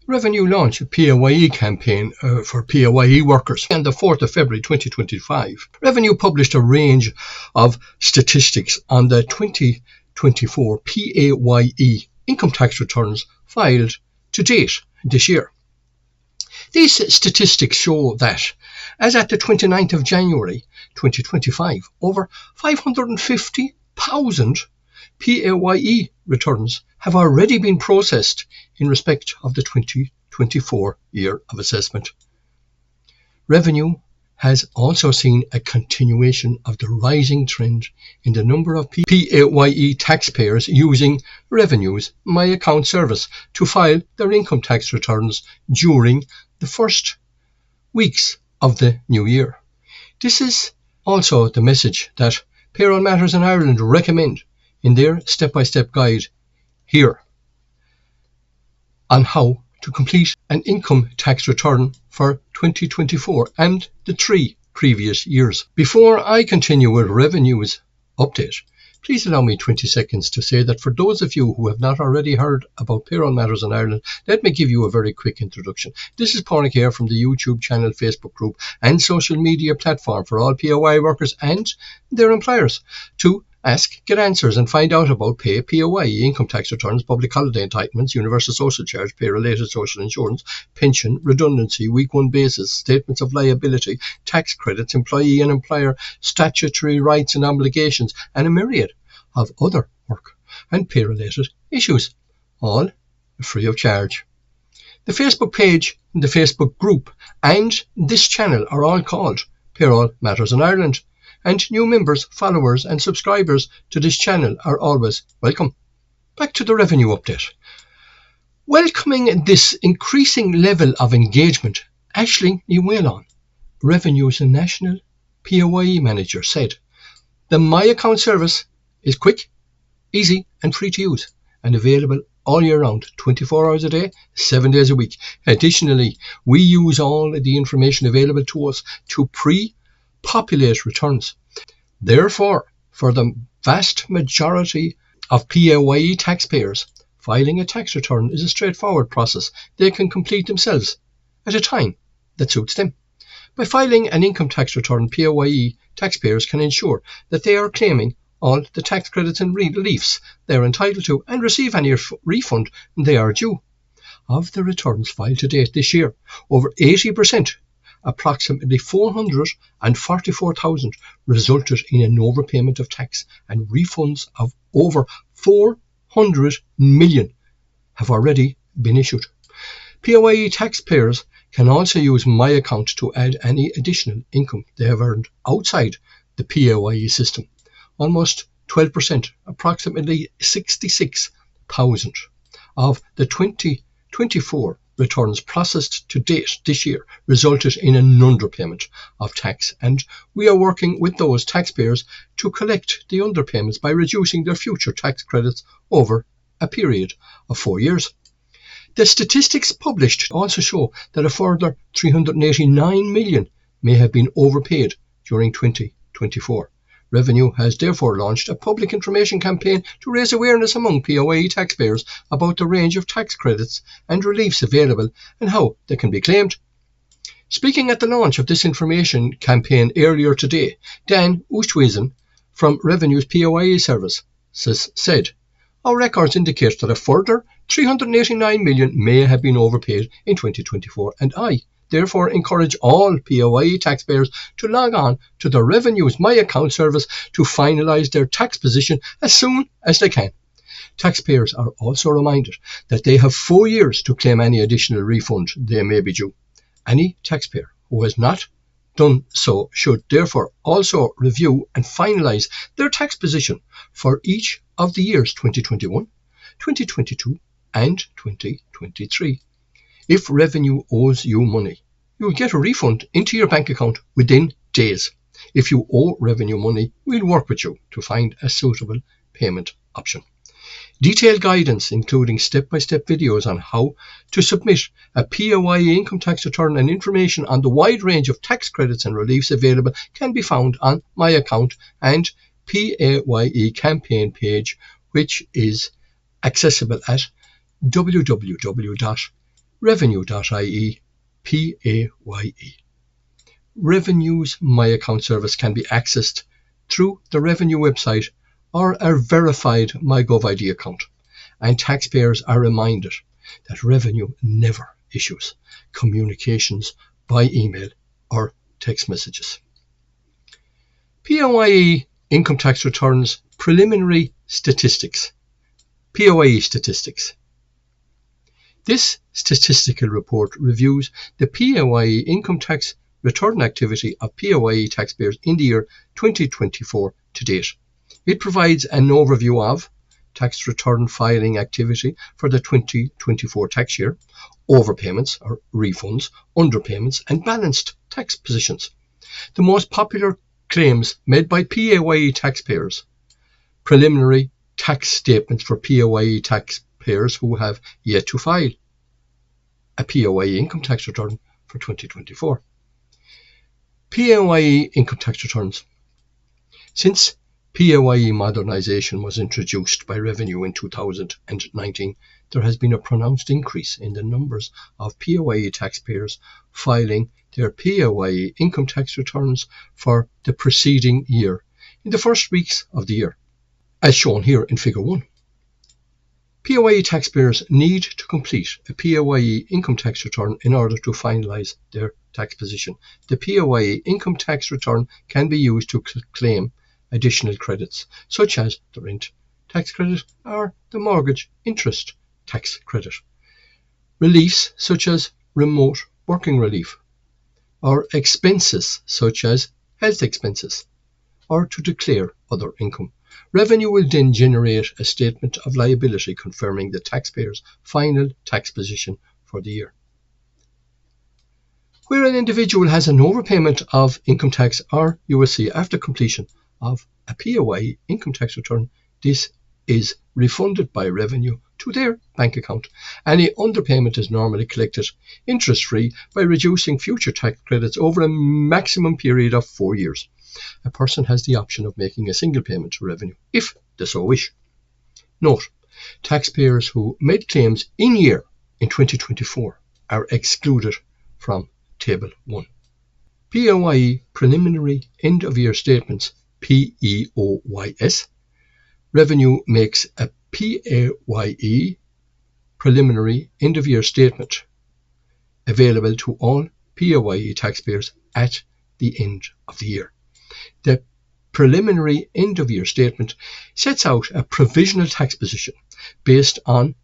Revenue launched a PAYE campaign for PAYE workers on the 4th of February 2025. Revenue published a range of statistics on the 2024 PAYE income tax returns filed to date this year. These statistics show that, as at the 29th of January 2025, over 550,000 PAYE returns have already been processed in respect of the 2024 year of assessment. Revenue has also seen a continuation of the rising trend in the number of PAYE taxpayers using Revenue's myAccount service to file their income tax returns during the first weeks of the new year. This is also the message that Payroll Matters in Ireland recommend in their step-by-step guide here on how to complete an income tax return for 2024 and the 3 previous years. Before I continue with Revenue's update, please allow me 20 seconds to say that for those of you who have not already heard about Payroll Matters in Ireland, let me give you a very quick introduction. This is Pádraig here from the YouTube channel, Facebook group and social media platform for all PAYE workers and their employers to ask, get answers and find out about PAYE income tax returns, public holiday entitlements, universal social charge, pay-related social insurance, pension, redundancy, week 1 basis, statements of liability, tax credits, employee and employer statutory rights and obligations, and a myriad of other work and pay-related issues, all free of charge. The Facebook page, the Facebook group and this channel are all called Payroll Matters in Ireland, and new members, followers and subscribers to this channel are always welcome. Back to the revenue update. Welcoming this increasing level of engagement, Aisling Llewellyn, Revenue's national PAYE manager, said, "The myAccount service is quick, easy and free to use and available all year round, 24 hours a day, 7 days a week. Additionally, we use all the information available to us to populate returns. Therefore, for the vast majority of PAYE taxpayers, filing a tax return is a straightforward process they can complete themselves at a time that suits them. By filing an income tax return, PAYE taxpayers can ensure that they are claiming all the tax credits and reliefs they are entitled to and receive any refund they are due. Of the returns filed to date this year, over 80%, approximately 444,000, resulted in an overpayment of tax, and refunds of over 400 million have already been issued. PAYE taxpayers can also use myAccount to add any additional income they have earned outside the PAYE system. Almost 12%, approximately 66,000 of the 2024 returns processed to date this year resulted in an underpayment of tax, and we are working with those taxpayers to collect the underpayments by reducing their future tax credits over a period of 4 years. The statistics published also show that a further 389 million may have been overpaid during 2024. Revenue has therefore launched a public information campaign to raise awareness among PAYE taxpayers about the range of tax credits and reliefs available and how they can be claimed. Speaking at the launch of this information campaign earlier today, Dan Oosthuizen from Revenue's PAYE service said, "Our records indicate that a further 389 million may have been overpaid in 2024, and I therefore encourage all PAYE taxpayers to log on to the Revenue's myAccount service to finalise their tax position as soon as they can. Taxpayers are also reminded that they have 4 years to claim any additional refund they may be due. Any taxpayer who has not done so should therefore also review and finalise their tax position for each of the years 2021, 2022 and 2023. If Revenue owes you money, you will get a refund into your bank account within days. If you owe Revenue money, we'll work with you to find a suitable payment option." Detailed guidance, including step-by-step videos on how to submit a PAYE income tax return and information on the wide range of tax credits and reliefs available, can be found on myAccount and PAYE campaign page, which is accessible at www.paye.ie. revenue.ie PAYE. Revenue's myAccount service can be accessed through the Revenue website or a verified MyGovID account, and taxpayers are reminded that Revenue never issues communications by email or text messages. PAYE Income Tax Returns Preliminary Statistics. PAYE Statistics. This statistical report reviews the PAYE income tax return activity of PAYE taxpayers in the year 2024 to date. It provides an overview of tax return filing activity for the 2024 tax year, overpayments or refunds, underpayments and balanced tax positions. The most popular claims made by PAYE taxpayers. Preliminary tax statements for PAYE taxpayers who have yet to file a PAYE income tax return for 2024. PAYE income tax returns. Since PAYE modernisation was introduced by Revenue in 2019, there has been a pronounced increase in the numbers of PAYE taxpayers filing their PAYE income tax returns for the preceding year in the first weeks of the year, as shown here in Figure 1. PAYE taxpayers need to complete a PAYE income tax return in order to finalise their tax position. The PAYE income tax return can be used to claim additional credits, such as the rent tax credit or the mortgage interest tax credit. Reliefs such as remote working relief, or expenses such as health expenses, or to declare other income. Revenue will then generate a statement of liability confirming the taxpayer's final tax position for the year. Where an individual has an overpayment of income tax, or you will see after completion of a PAYE income tax return, this is refunded by Revenue to their bank account. Any underpayment is normally collected interest-free by reducing future tax credits over a maximum period of 4 years. A person has the option of making a single payment to Revenue, if they so wish. Note, taxpayers who made claims in 2024 are excluded from Table 1. PAYE Preliminary End of Year Statements, PEOYS. Revenue makes a PAYE Preliminary End of Year Statement available to all PAYE taxpayers at the end of the year. The Preliminary End of Year Statement sets out a provisional tax position based on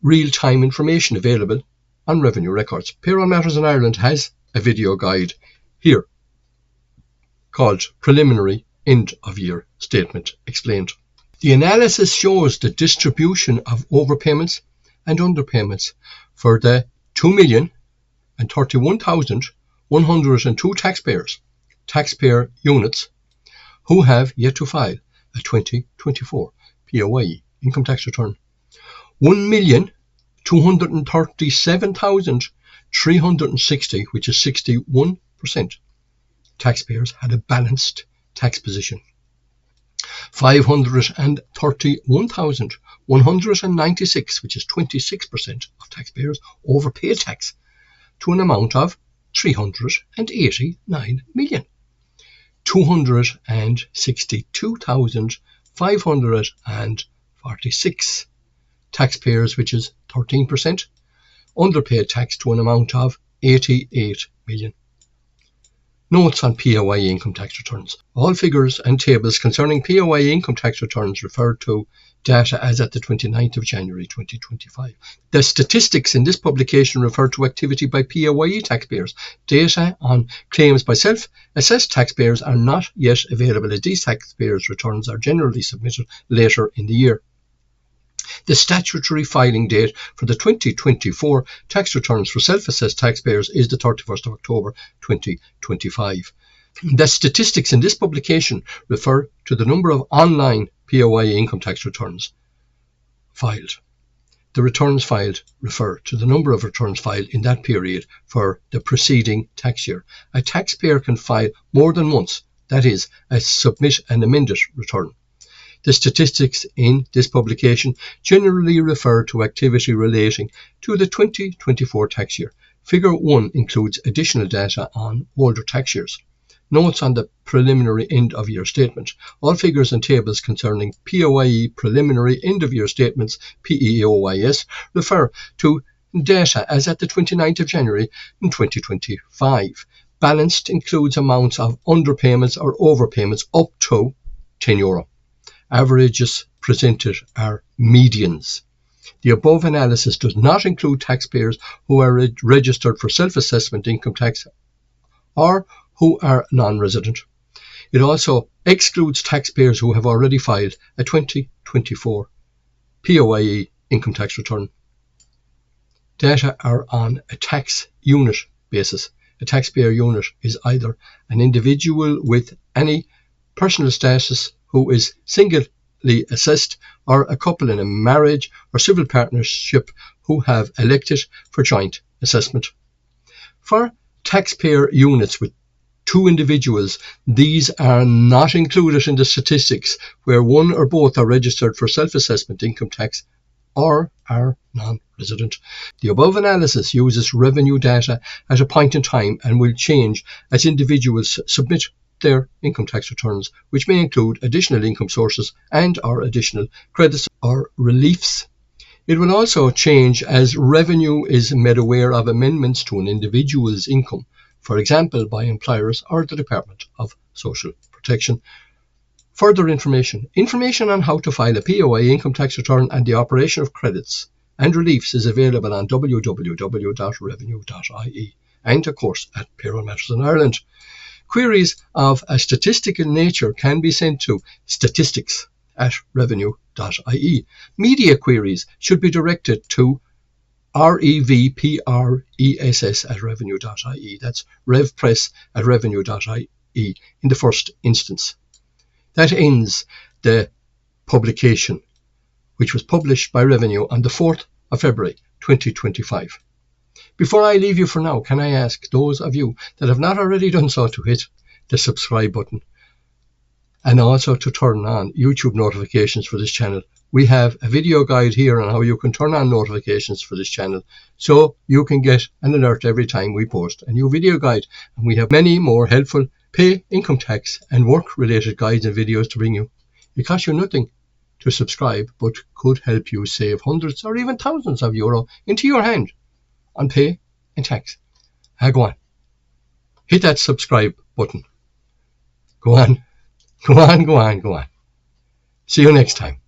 real-time information available on Revenue records. Payroll Matters in Ireland has a video guide here called Preliminary End of Year Statement Explained. The analysis shows the distribution of overpayments and underpayments for the 2,031,102 taxpayer units who have yet to file a 2024 PAYE income tax return. 1,237,360, which is 61%, taxpayers had a balanced tax position. 531,196, which is 26% of taxpayers, overpaid tax to an amount of 389 million. 262,546 taxpayers, which is 13%, underpaid tax to an amount of 88 million. Notes on PAYE income tax returns. All figures and tables concerning PAYE income tax returns refer to data as at the 29th of January 2025. The statistics in this publication refer to activity by PAYE taxpayers. Data on claims by self-assessed taxpayers are not yet available, as these taxpayers' returns are generally submitted later in the year. The statutory filing date for the 2024 tax returns for self-assessed taxpayers is the 31st of October 2025. The statistics in this publication refer to the number of online PAYE income tax returns filed. The returns filed refer to the number of returns filed in that period for the preceding tax year. A taxpayer can file more than once, that is, submit an amended return. The statistics in this publication generally refer to activity relating to the 2024 tax year. Figure 1 includes additional data on older tax years. Notes on the preliminary end-of-year statement. All figures and tables concerning PAYE preliminary end-of-year statements, PAYEs, refer to data as at the 29th of January in 2025. Balanced includes amounts of underpayments or overpayments up to €10. Averages presented are medians. The above analysis does not include taxpayers who are registered for self-assessment income tax or who are non-resident. It also excludes taxpayers who have already filed a 2024 PAYE income tax return. Data are on a tax unit basis. A taxpayer unit is either an individual with any personal status who is singly assessed, or a couple in a marriage or civil partnership who have elected for joint assessment. For taxpayer units with two individuals, these are not included in the statistics where one or both are registered for self-assessment income tax or are non-resident. The above analysis uses revenue data at a point in time and will change as individuals submit their income tax returns, which may include additional income sources and or additional credits or reliefs. It will also change as revenue is made aware of amendments to an individual's income, for example by employers or the Department of Social Protection. Further information on how to file a PAYE income tax return and the operation of credits and reliefs is available on www.revenue.ie and, of course, at Payroll Matters in Ireland. Queries of a statistical nature can be sent to statistics@revenue.ie. Media queries should be directed to revpress@revenue.ie. That's revpress@revenue.ie in the first instance. That ends the publication, which was published by Revenue on the 4th of February 2025. Before I leave you for now, can I ask those of you that have not already done so to hit the subscribe button and also to turn on YouTube notifications for this channel. We have a video guide here on how you can turn on notifications for this channel so you can get an alert every time we post a new video guide. And we have many more helpful pay, income tax and work related guides and videos to bring you. It costs you nothing to subscribe, but could help you save hundreds or even thousands of euro into your hand on pay and tax. Go on. Hit that subscribe button. Go on. See you next time.